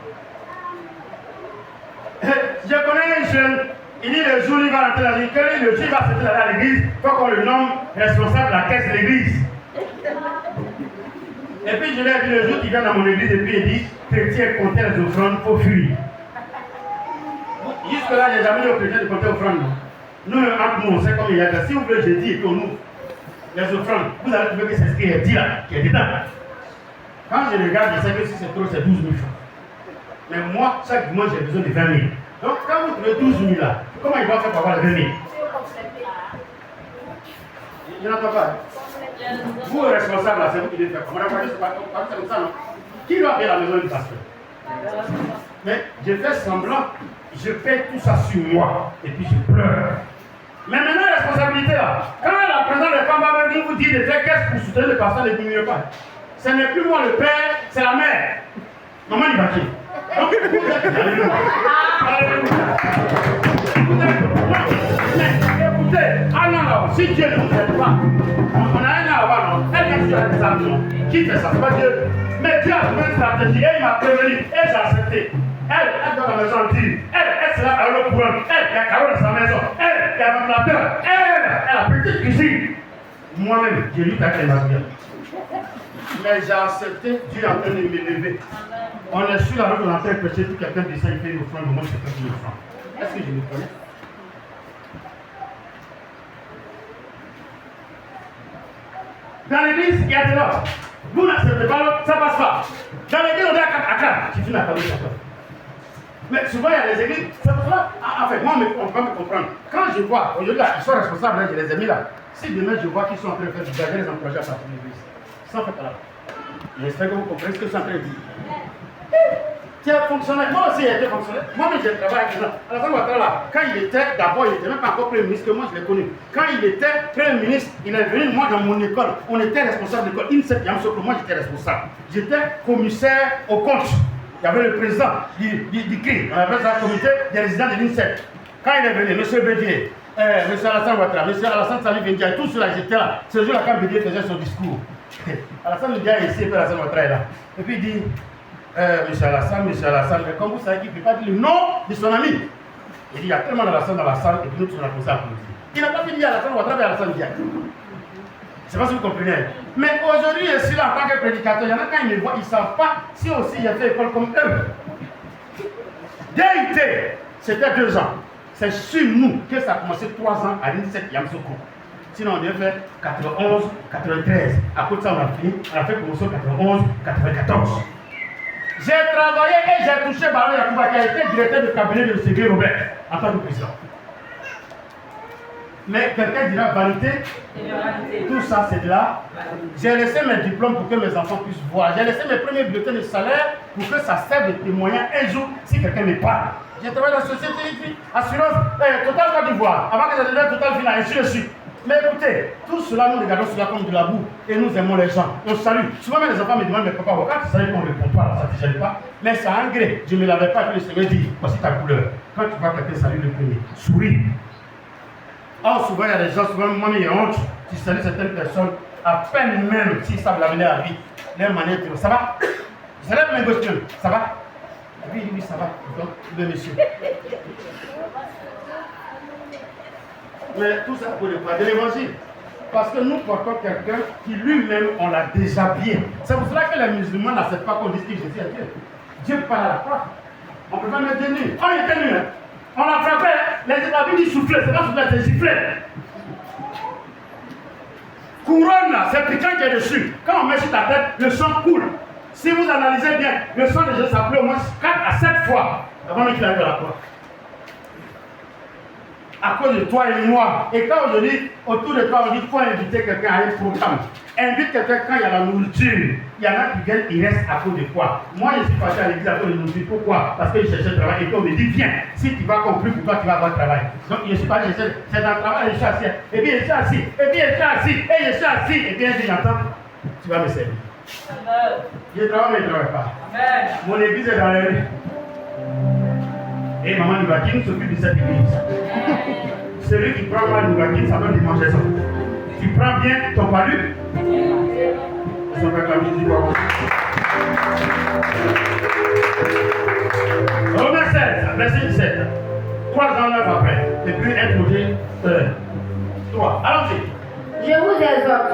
Je connais un jeune, il dit le jour où il va rentrer dans l'église, le jour où il va sortir à l'église, il faut qu'on le nomme responsable de la caisse de l'église. Et puis je lui ai dit le jour qu'il vient dans mon église et puis il dit chrétien compter les offrandes, il faut fuir. Jusque là, je n'ai jamais dit aux chrétiens de compter les offrandes. Nous, entre nous, on sait comme il y a. Si vous voulez, je dis pour nous, les offrandes, vous allez trouver que c'est ce qui est dit là, qui est dedans. Quand je regarde, je sais que si c'est trop, c'est 12 000 francs. Mais moi, chaque dimanche, j'ai besoin de 20 000. Donc quand vous trouvez 12 000 là, comment il va faire pour avoir les 20 000? Je n'entends pas. Vous, le responsable, là, c'est vous qui devez faire. On a pas dit, c'est pas comme ça, non? Qui doit payer la maison du pasteur? Mais je fais semblant, je paie tout ça sur moi, et puis je pleure. Mais maintenant, la responsabilité, là, quand la présidente des femmes va venir vous dire de faire qu'est-ce pour soutenir le pasteur, ne diminuez pas. Ce n'est plus moi le père, c'est la mère. Maman, il va qui? Donc, vous êtes. Alléluia. Vous êtes. Mais écoutez, ah non, non, si Dieu ne vous aide pas, on a un an avant, non? Elle vient sur la maison. Qui fait ça? C'est pas Dieu. Mais Dieu a trouvé une stratégie et il m'a prévenu et j'ai accepté. Elle doit dans la maison dire. Elle sera à l'eau courante. Elle a carreau dans sa maison. Elle a un ventilateur. Elle a petite cuisine. Moi-même, j'ai lu ta clé bien. Mais j'ai accepté, Dieu est en train de m'élever. On est sur la route, on est en train de prêcher, tout quelqu'un descend, il fait une offrande, moi je fais une offrande. Est-ce que je me connais? Dans l'église, il y a de l'ordre. Vous n'acceptez pas l'ordre, ça passe pas. Dans l'église, on est à 4. J'ai fini à 4. Mais souvent, il y a des églises, c'est pour ça. En fait, moi, on peut me comprendre. Quand je vois, aujourd'hui, ils sont responsables, je les ai mis là. Si demain, je vois qu'ils sont en train de faire du gagner les encourager à partir de l'église, sans faire là. J'espère que vous comprenez ce que je suis en train de dire. Tu es fonctionnaire. Moi aussi, j'ai été fonctionnaire. Moi-même, j'ai travaillé avec les gens. Alassane Ouattara, là, quand il était, d'abord, il n'était même pas encore Premier ministre, que moi, je l'ai connu. Quand il était Premier ministre, il est venu, moi, dans mon école. On était responsable de l'école. INSEP, moi, j'étais responsable. J'étais commissaire au compte. Il y avait le président du CRI. On appelle ça le comité des résidents de l'INSEP. Quand il est venu, M. Bédier, M. Alassane Ouattara, M. Alassane Salif Ndiaye, tous ceux-là, j'étais là. Ce jour-là, quand Bédier faisait son discours, Alassane Ndiaye est ici, et puis Alassane Ouattara est là. Et puis il dit, Monsieur Alassane, mais comme vous savez qu'il ne peut pas dire le nom de son ami. Il dit, il y a tellement d'Alassane dans la salle, et puis nous, on a commencé à applaudir. Il n'a pas fait dire Alassane Ouattara, mais Alassane Ndiaye. Je ne sais pas si vous comprenez. Mais aujourd'hui, je suis là en tant que prédicateur. Il y en a quand ils me voient, ils ne savent pas si aussi j'ai fait école comme eux. DIT, c'était 2 ans. C'est sur nous que ça a commencé 3 ans à l'INSEC Yamoussoukro. Sinon, on devait faire 91, 93. À côté de ça, on a fait promotion 91, 94. J'ai travaillé et j'ai touché Baro Yakouba, qui a été directeur de cabinet de Ségué Robert, en tant que président. Mais quelqu'un dira vérité, tout ça c'est de là. J'ai laissé mes diplômes pour que mes enfants puissent voir. J'ai laissé mes premiers bulletins de salaire pour que ça serve de témoignage un jour si quelqu'un me parle. J'ai travaillé dans la société assurance, Total Côte d'Ivoire, avant que ça devienne Total Finance, ainsi de suite. Mais écoutez, tout cela, nous regardons cela comme de la boue et nous aimons les gens. On salue. Souvent, même les enfants me demandent, mais papa, quand tu savais qu'on ne répond pas, ça ne te gêne pas. Mais ça a un gré. Je ne me l'avais pas, puis le Seigneur dit, voici ta couleur. Quand tu vois quelqu'un saluer le premier, souris. Or, souvent, il y a des gens, souvent, moi, il y a honte. Tu salues certaines personnes, à peine même s'ils savent l'amener à la vie. Leur manière de dire, ça va? Je lève mes gosses, ça va? Et puis il dit, oui, ça va. Donc, le monsieur. Mais tout ça pour le quoi de l'évangile. Parce que nous portons quelqu'un qui lui-même, on l'a déjà bien. C'est pour cela que les musulmans n'acceptent pas qu'on dise que Jésus est Dieu. Dieu parle à la croix. On ne peut pas mettre des nus. On était nus. On l'a frappé. Les États-Unis disent souffler. C'est pas souffler, c'est gifler. Couronne, c'est piquant qui est dessus. Quand on met sur ta tête, le sang coule. Si vous analysez bien, le sang de Jésus s'appelait au moins 4 à 7 fois avant qu'il arrive à la croix. À cause de toi et moi. Et quand aujourd'hui, autour de toi, on dit qu'il faut inviter quelqu'un à un programme. Invite quelqu'un quand il y a la nourriture. Il y en a qui viennent, ils restent à cause de quoi? Moi, je suis passé à l'église à cause de nourriture. Pourquoi? Parce que je cherchais travail. Et puis on me dit, viens, si tu vas compris pour toi, tu vas avoir travail. Donc je ne suis pas cherché, c'est dans le travail, je suis assis. Et puis je suis assis, et puis je suis assis, et je suis assis. Et bien, je dis, j'entends, tu vas me servir. Je travaille, mais je ne travaille pas. Amen. Mon église est dans la rue. Et maman Nouakine s'occupe de cette église. Celui qui prend mal Nouakine, ça donne des mangeaisons. Tu prends bien ton palu. Son père Camille dit quoi? Romains 16, verset 17. 3 ans, 9 après. Et puis introduit 3. Allons-y. Je vous exhorte,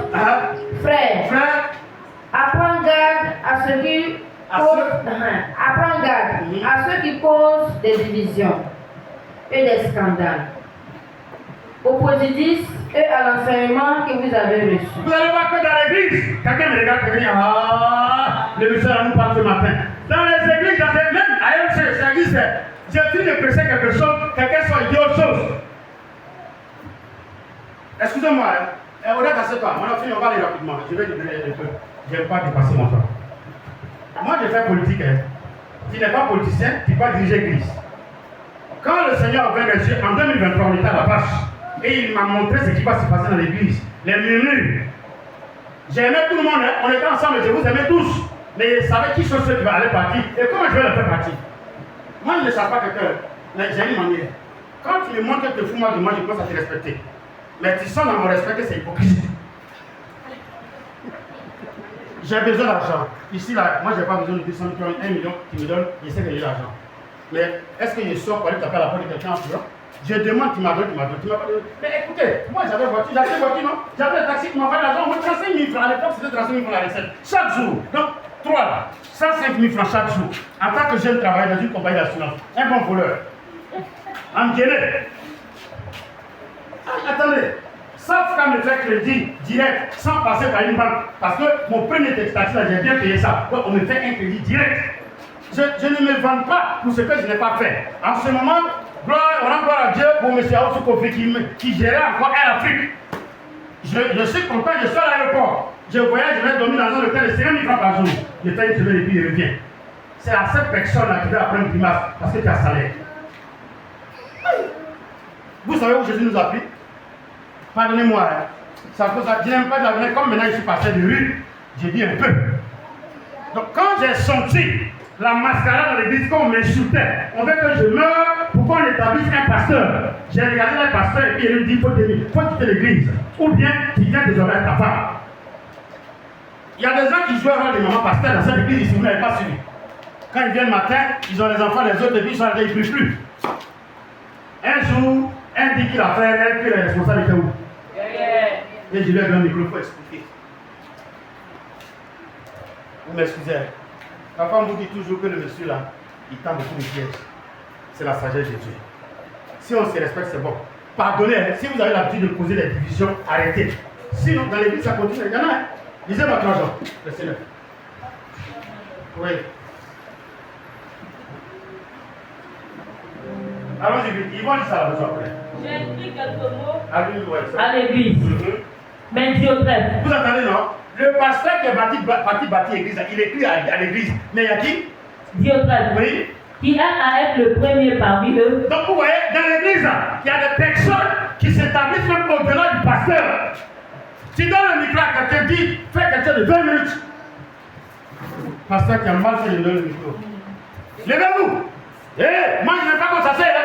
frères, à prendre garde à ceux qui à ceux qui causent des divisions et des scandales, au préjudice et à l'enseignement que vous avez reçu. Vous allez voir que dans l'église, quelqu'un me regarde et dit, ah, le monsieur nous parle ce matin. Dans les églises, même à l'église, j'ai fini de prêcher quelque chose, quelqu'un soit dit autre chose. Excusez-moi, on est dans ce temps, on a fini, on va aller rapidement. Je vais libérer un peu. Je n'aime pas dépasser mon temps. Moi, je fais politique. Tu n'es pas politicien, tu ne peux pas diriger l'église. Quand le Seigneur a ouvert les yeux, en 2023, on était à la vache. Et il m'a montré ce qui va se passer dans l'église. Les murmures. J'aimais tout le monde, on était ensemble, je vous aimais tous. Mais je savais qui sont ceux qui vont aller partir et comment je vais les faire partir. Moi, je ne sais pas quelqu'un. Mais j'ai une manière. Quand tu me montres que tu te fous mal de moi, je pense à te respecter. Mais tu sens dans mon respect que c'est hypocrite. J'ai besoin d'argent. Ici, là, moi, je n'ai pas besoin de 200 000, 1 million, tu me donnes, je sais que j'ai l'argent. Mais est-ce que je sors pour aller taper à la porte de quelqu'un en courant? Je demande, tu m'as donné, tu m'as donné. Mais écoutez, moi j'avais voiture, non? J'avais le taxi qui m'envoie l'argent, moi 35 000 francs. À l'époque, c'était 35 000 francs la recette. Chaque jour. Donc, 3 là, 105 000 francs chaque jour. En tant que jeune travailleur dans une compagnie d'assurance, un bon voleur. En Guinée. Attendez. Sauf quand me fait crédit direct, sans passer par une banque. Parce que mon premier textile, j'ai bien payé ça. Donc on me fait un crédit direct. Je ne me vends pas pour ce que je n'ai pas fait. En ce moment, on rend gloire à Dieu pour M. Aoussou Kofi qui gérait encore Air Afrique. Je suis content, je suis à l'aéroport. Je voyage, je vais dormir dans un hôtel de 5 000 francs par jour. Je fais une semaine et puis je reviens. C'est à cette personne-là qui doit apprendre du masque parce que tu as salaire. Vous savez où Jésus nous a pris? Pardonnez-moi, ça cause ça. Je n'aime pas de la venir comme maintenant je suis passé de rue, j'ai dit un peu. Donc quand j'ai senti la mascarade dans l'église, qu'on m'insultait, on veut que je meure pour qu'on établisse un pasteur. J'ai regardé le pasteur et puis il lui dit il faut quitter l'église. Ou bien tu viens désormais ta femme. Il y a des gens qui jouent le rôle de maman pasteur dans cette église ici, vous n'avez pas suivi. Quand ils viennent le matin, ils ont les enfants, les autres, et puis ils sont arrivés, ils ne plient plus. Un jour, un dit qu'il a fait, elle, que les responsables étaient où? Et je lui ai donné un micro, il faut expliquer. Vous m'excusez. Papa vous dit toujours que le monsieur là, il tend beaucoup de pièges. C'est la sagesse de Dieu. Si on se respecte, c'est bon. Pardonnez. Si vous avez l'habitude de causer des divisions, arrêtez. Sinon, dans l'église, ça continue. Il y en a. Lisez votre argent. Laissez-le. Oui. Allons-y vite. Ils vont dire ça à la maison après. J'ai écrit quelques mots à l'église. Mais Diotrephe. Vous entendez, non? Le pasteur qui est bâti l'église, il écrit à l'église. Mais il y a qui? Diotrephe. Oui. Qui a à être le premier parmi eux. Donc vous voyez, dans l'église, il y a des personnes qui s'établissent même au-delà du pasteur. Tu donnes le micro à quelqu'un, dis, fais quelque chose de 20 minutes. Pasteur qui a mal fait, il donne le micro. Levez-vous. Moi je n'aime pas qu'on s'asseye là.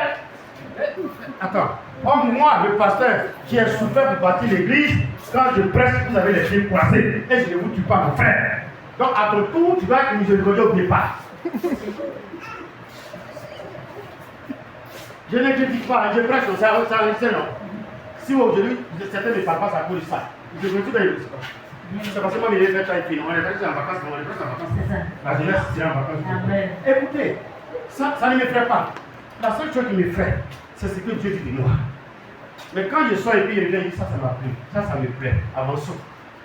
Attends. Moi, le pasteur qui a souffert pour bâtir l'église, quand je presse, vous avez les pieds croisés. Et je ne vous tue pas, mon frère. Donc à ton tour, tu vas être miséricordieux au départ. Je ne critique pas, je prêche, ça non. Si aujourd'hui, certains ne parlent pas, ça cause ça. Je veux tout d'ailleurs. C'est parce que moi, je l'ai fait ça et puis on est resté en vacances, on est resté en vacances. La jeunesse, c'est en vacances. Écoutez, ça ne m'effraie pas. La seule chose qui m'effraie, c'est ce que Dieu dit de moi. Mais quand je sors et puis il revient, il dit ça m'a plu, ça me plaît, avançons.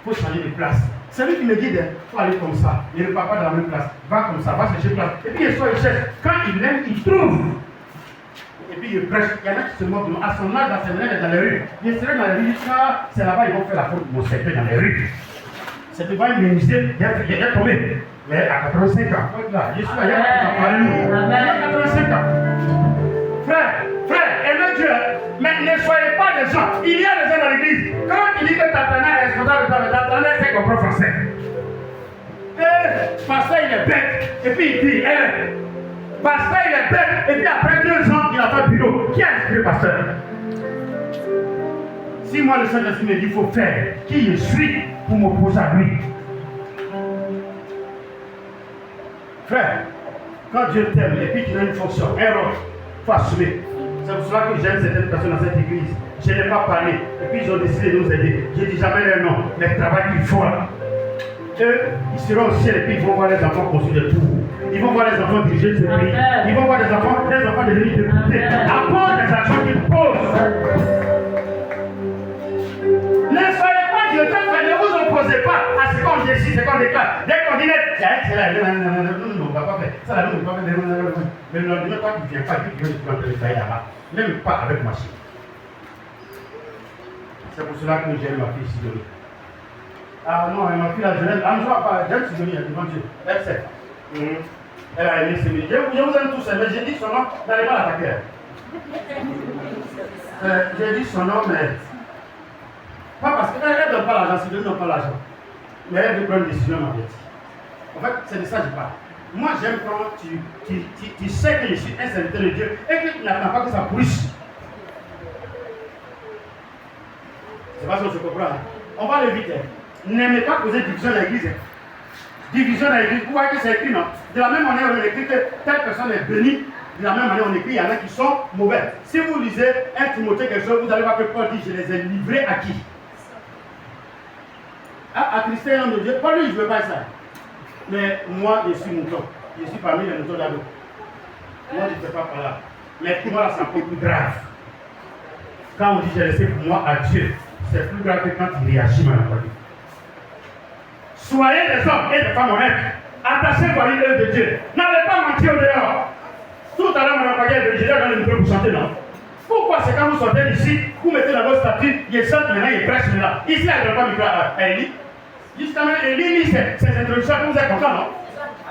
Il faut changer de place. C'est lui qui me dit, il faut aller comme ça, il ne repart pas dans la même place, va comme ça, va chercher place. Et puis il sort, il cherche. Quand il aime, il trouve. Et puis il prêche. Il y en a qui se moquent de moi. À son âge, la semaine est dans les rues. Je serai dans les rues, c'est là-bas, ils vont faire la faute de mon cercueil dans les rues. C'est devant une ministère, il est tombé. Mais à 85 ans, là, je suis là, il y a 85 ans. Frère, aimez Dieu, mais ne soyez pas des gens. Il y a des gens dans l'église. Quand il dit que Tatana est responsable de toi, mais Tatana c'est comprendre français. Et pasteur, il est bête. Et puis il dit, pasteur, il est bête. Et puis après 2 ans, il a fait bureau. Qui a inspiré pasteur? Si moi, le Saint-Esprit me dit, il faut faire qui je suis pour m'opposer à lui. Frère, quand Dieu t'aime et puis tu as une fonction, un rôle, il faut assumer. C'est pour cela que j'aime certaines personnes dans cette église. Je n'ai pas parlé. Et puis ils ont décidé de nous aider. Je ne dis jamais leur nom, mais le travail qu'ils font là. Eux, ils seront au ciel et puis ils vont voir les enfants construire des tours. Ils vont voir les enfants diriger ce pays. Ils vont voir les enfants devenir députés. À cause des actions qu'ils posent. Ne soyez pas Dieu, ne vous opposez pas à ce qu'on décide, ce qu'on déclare. Dès qu'on dit, c'est là, non, on ne va pas faire. Ça, là, on ne va pas faire. Mais le lendemain, toi, tu ne viens pas, tu viens de travailler là-bas. Même pas avec machine. C'est pour cela que j'aime ma fille Sidonie. Ah non, ma fille, la jeunesse, je ne vois pas, j'aime Sidonie, devant Dieu. Elle sait. Elle a aimé Sidonie. Je vous aime tous, mais j'ai dit son nom, n'allez pas l'attaquer. J'ai dit son nom, mais. Pas parce qu'elle ne donne pas l'argent, Sidonie ne donne pas l'argent. Mais elle veut prendre une décision dans la vie. En fait, c'est de ça que je parle. Moi, j'aime quand tu sais que je suis un serviteur de Dieu et que tu n'attends pas que ça pourrisse. C'est pas ce qu'on se comprend. On va aller vite. N'aimez pas causer division dans l'église. Division dans l'église, vous voyez que c'est écrit, non? De la même manière, on écrit que telle personne est bénie. De la même manière, on écrit, il y en a qui sont mauvais. Si vous lisez 1 Timothée quelque chose, vous allez voir que Paul dit, je les ai livrés à qui? À Christ, l'homme de Dieu. Paul, lui, je ne veux pas ça. Mais moi, je suis mouton. Je suis parmi les moutons d'ado. Moi, je ne fais pas par là. Mais pour moi, là, c'est encore plus grave. Quand on dit j'ai laissé pour moi à Dieu, c'est plus grave que quand il réagit mal à lui. Soyez des hommes et des femmes honnêtes. Attachez-vous à l'œuvre de Dieu. N'allez pas mentir au dehors. Tout à l'heure, on a parlé de Jésus dans le micro pour chanter, non? Pourquoi c'est quand vous sortez d'ici, vous mettez dans votre statut, il chante maintenant, il prêche maintenant. Ici, elle ne donne pas micro à Élie. Justement, Élie lit ses introductions, vous êtes content, non?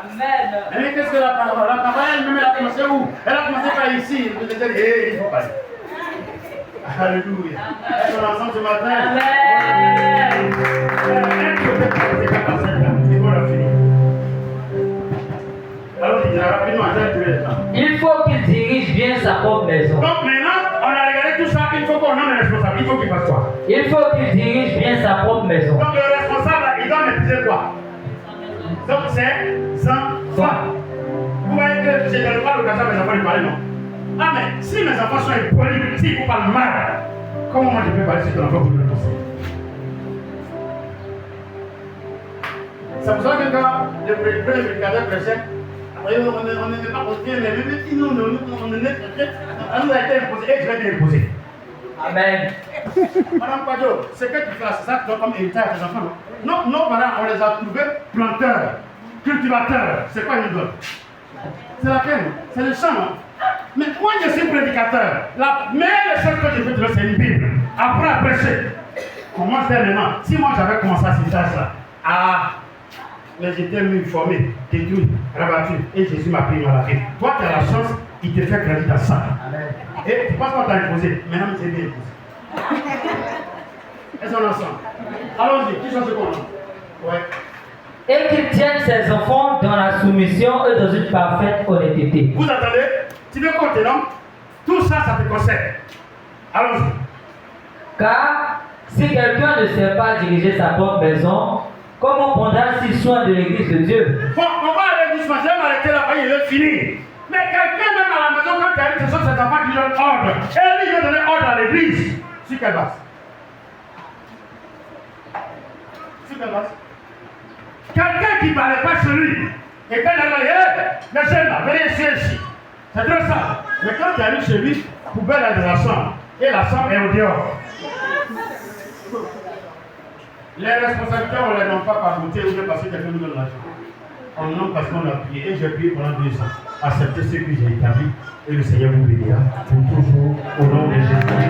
Amen. Mais qu'est-ce que la parole? La parole, elle-même, elle a commencé où? Elle a commencé par ici. Vous êtes dit, il faut parler. Alléluia. Est-ce qu'on est ensemble ce matin? Amen. Il faut la finir. Alors, il a rapidement, il faut qu'il dirige bien sa propre maison. Donc maintenant, on a regardé tout ça, il faut qu'on nomme le responsable. Il faut qu'il fasse quoi? Il faut qu'il dirige bien sa propre maison. Donc le responsable, il doit maîtriser quoi? Donc c'est enfants. Vous voyez que je ne donne pas l'occasion à mes enfants de parler, non? Ah mais si mes enfants sont impolis, s'ils vous parlent mal, comment moi je peux parler sur ton enfant pour le conseiller? C'est pour ça que quand le premier prédicateur prêchait, On n'est pas chrétien, mais même si nous, on est chrétien, on nous a été imposé et je vais t'imposer. Amen. Madame Padjo, ce que tu fais, c'est ça que tu dois comme héritage à tes enfants. Non, nos parents, on les a trouvés planteurs, cultivateurs. C'est quoi une donne? C'est laquelle? C'est le champ. Mais moi, je suis prédicateur. La meilleure chose que je peux te dire, c'est une Bible. Apprends à prêcher. Comment faire maintenant? Si moi j'avais commencé à ce stage-là, mais j'étais mieux formé, détruit, rabattu, et Jésus m'a pris dans la vie. Toi, tu as la chance, il te fait crédit dans ça. Et tu penses qu'on t'a imposé, maintenant c'est bien imposé. Est-ce qu'on est ensemble? Allons-y, qui sont ce qu'on a? Ouais. Et qu'il tienne ses enfants dans la soumission et dans une parfaite honnêteté. Vous entendez? Tu veux compter, non? Tout ça, ça te concerne. Allons-y. Car si quelqu'un ne sait pas diriger sa propre maison, comment prendra-t-il soin de l'église de Dieu? Bon, on va aller doucement, je vais m'arrêter là-bas, il est fini. Mais quelqu'un même à la maison, quand tu arrives, ce sont ses enfants qui donnent ordre. Et lui, il veut donner ordre à l'église. Sur quelle base? Sur quelle base? Quelqu'un qui ne parlait pas chez lui. Et quand il a dit, les jeunes là, venez ici. C'est très ça. Mais quand tu arrives chez lui, poubelle est dans la chambre. Et la chambre est au dehors. Les responsabilités, on ne les donne pas par beauté ou bien parce que quelqu'un nous donne l'argent. On le nomme parce qu'on a prié. Et j'ai prié pendant 2 ans. Acceptez ce que j'ai établi. Et le Seigneur vous bénira pour toujours au nom de Jésus.